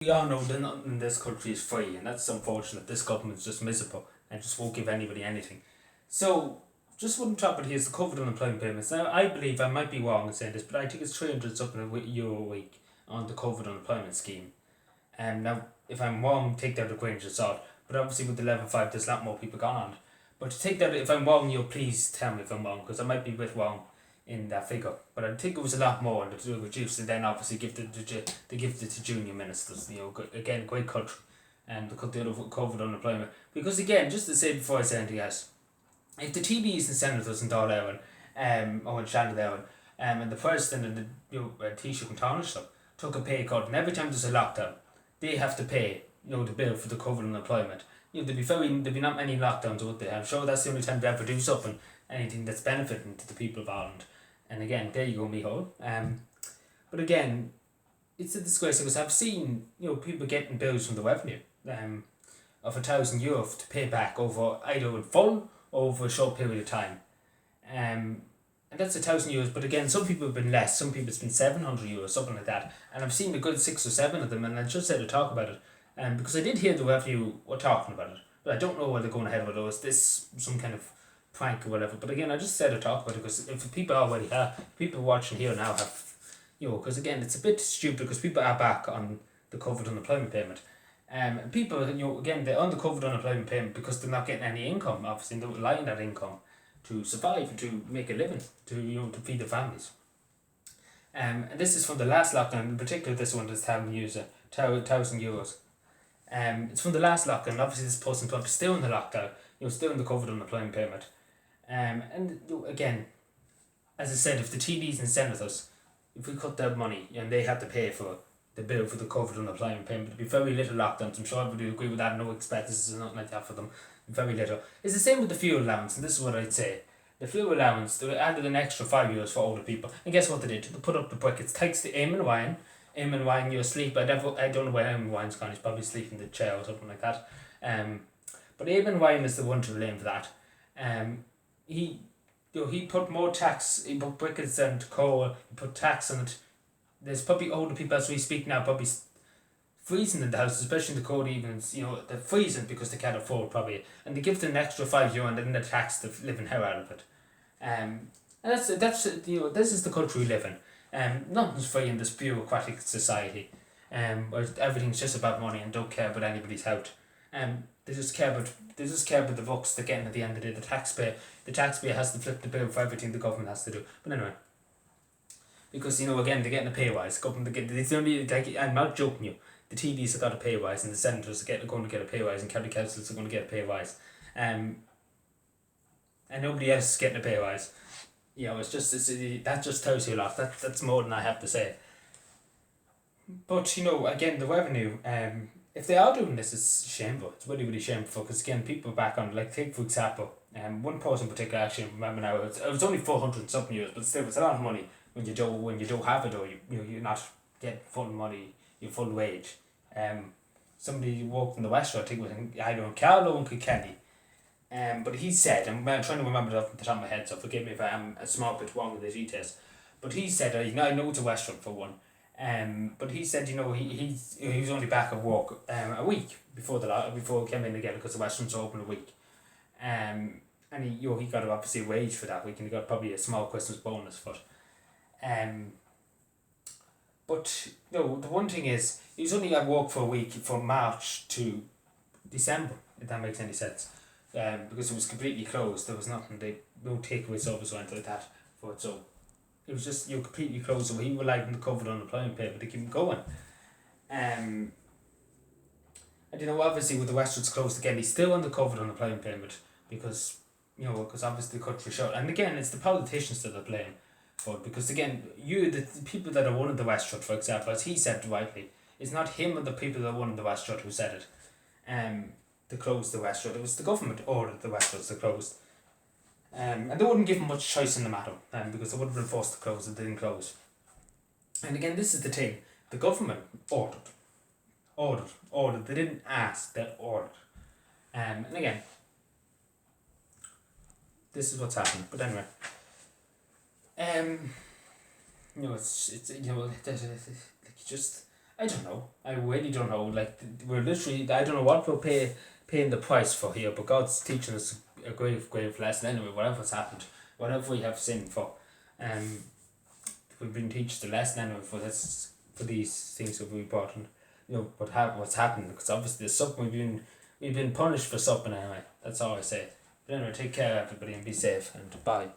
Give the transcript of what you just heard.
We all know that nothing in this country is free, and that's unfortunate. This government's just miserable and just won't give anybody anything. So, just one topic here is the COVID unemployment payments. Now, I believe, I might be wrong in saying this, but I think it's 300 something euro a week on the COVID unemployment scheme. Now, if I'm wrong, take that with a grain of salt. But obviously, with the level 5, there's a lot more people gone on. But to take that, if I'm wrong, please tell me if I'm wrong, because I might be a bit wrong in that figure. But I think it was a lot more, and to reduce, and then obviously they give it to junior ministers. Again, great country, and the deal with COVID unemployment. Because again, just to say before I say anything else, if the TVs and senators and all Aaron, or in Shannon Aaron, and the president and the Taoiseach and Taoiseach took a pay cut, and every time there's a lockdown, they have to pay the bill for the COVID unemployment. There'd be not many lockdowns, would they? I'm sure that's the only time they ever do something, anything that's benefiting to the people of Ireland. And again, there you go, Micheál. But again, it's a disgrace because I've seen people getting bills from the revenue of €1,000 to pay back over either in full or over a short period of time. And that's €1,000. But again, some people have been less. Some people it's been €700, something like that. And I've seen a good 6 or 7 of them, and I just said to talk about it. Because I did hear the revenue were talking about it, but I don't know whether they're going ahead with it or is this some kind of prank or whatever. But again, I just said to talk about it because if people already have, people watching here now have, because again, it's a bit stupid because people are back on the COVID unemployment payment. And people, again, they're on the COVID unemployment payment because they're not getting any income, obviously, and they're relying on that income to survive, to make a living, to feed their families. And this is from the last lockdown, in particular this one that's €1,000. It's from the last lockdown. Obviously, this person is still in the lockdown. Still in the COVID unemployment payment. And again, as I said, if the TDs and senators, if we cut their money and they had to pay for the bill for the COVID unemployment payment, there'd be very little lockdowns. I'm sure everybody would agree with that. No expenses or nothing like that for them. Very little. It's the same with the fuel allowance, and this is what I'd say. The fuel allowance, they added an extra €5 for older people. And guess what they did? They put up the brick. It's thanks to Eamon Ryan, you're asleep. I don't know where Eamon Ryan's gone. He's probably asleep in the chair or something like that. But Eamon Ryan is the one to blame for that. He put more tax. He put briquettes and coal. He put tax on it. There's probably older people as we speak now probably freezing in the house, especially in the cold evenings. They're freezing because they can't afford probably, and they give them an extra €5 and then they tax the living hell out of it. And that's this is the country we live in. Nothing's free in this bureaucratic society. Where everything's just about money and don't care about anybody's health. They just care about the bucks they're getting at the end of the day. The taxpayer has to flip the bill for everything the government has to do. But anyway, because again they're getting a pay rise. I'm not joking you. The TDs have got a pay rise and the senators are going to get a pay rise and county councils are going to get a pay rise. And nobody else is getting a pay rise. That just tells you a lot. That's more than I have to say. But again, the revenue. If they are doing this, it's shameful. It's really, really shameful because again, people back on, like, take for example, one person in particular, actually remember now, it was only 400 and something euros, but still it's a lot of money when you don't have it, or you're not getting full money, your full wage. Somebody worked in the restaurant, I think it was either in Carlow and Kilkenny. But he said, and I'm trying to remember it off the top of my head, so forgive me if I am a small bit wrong with the details. But he said, I know it's a restaurant for one. But he said, he was only back at work a week before he came in again because the restaurants are open a week. And he got obviously a wage for that week, and he got probably a small Christmas bonus for it. But the one thing is, he was only at work for a week from March to December, if that makes any sense. Because it was completely closed. There was nothing, no takeaway service or anything like that for it. So it was just completely closed. So he relied on the COVID unemployment payment to keep him going. And obviously with the restaurants closed again, he's still on the COVID unemployment payment because obviously the country shut. And again, it's the politicians that are playing for it, because again, the people that are running the restaurant, for example, as he said rightly, it's not him or the people that are running the restaurant who said it. To close the restaurant. It was the government ordered the restaurants to close. And they wouldn't give him much choice in the matter, because they would have been forced to close if they didn't close. And again, this is the thing. The government ordered. They didn't ask, they ordered. And again, this is what's happened. But anyway, it's just I don't know. I really don't know. Like, we're literally, I don't know what we're paying the price for here, but God's teaching us a grave lesson anyway. Whatever's happened, whatever we have sinned for, um, we've been teached the lesson anyway for this, for these things that we brought, and what's happened, because obviously there's something we've been punished for something anyway. That's all I say. But anyway, take care everybody and be safe, and bye.